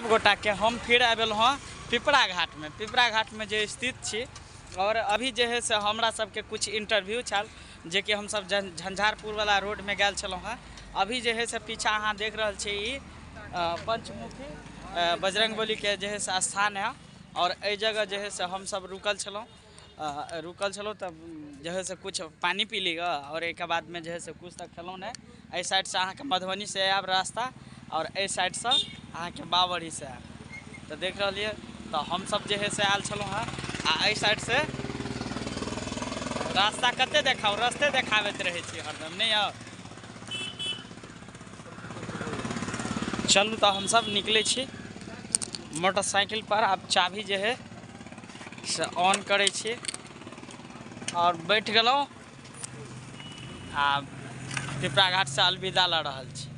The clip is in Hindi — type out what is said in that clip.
सब गोटा के हम फिर आबल हाँ पिपरा घाट में जो स्थित छी। और अभी जो है से हमरा सबके कुछ इंटरव्यू छल जे कि हम सब झंझारपुर वाला रोड में गए छलौं हैं। अभी जो है से पीछा अहाँ देख रहल छी ई पंचमुखी बजरंगबली के जो है से स्थान है। और ए जगह जो है से हम सब रुकल छलौं तब जो है से कुछ पानी पी ली और एक बाद में जो है से कुछ तक खेलौं नहीं। ए साइड से अहाँ के मधुबनी से आब रास्ता और ए साइड से अहाँ के बावड़ी से आब तो देख रहिए। तो हम सब जो है से आयल छलौं हैं आ ए साइड से रास्ता कते देखाओ रास्ते देखाबैत रहे छी हरदम नहीं आओ। चलू तो हम सब निकले छी मोटरसाइकिल पर। अब चाबी जो है से ऑन करे छी और बैठ गलौं आ पिपरा घाट से अलविदा ल रहल छी।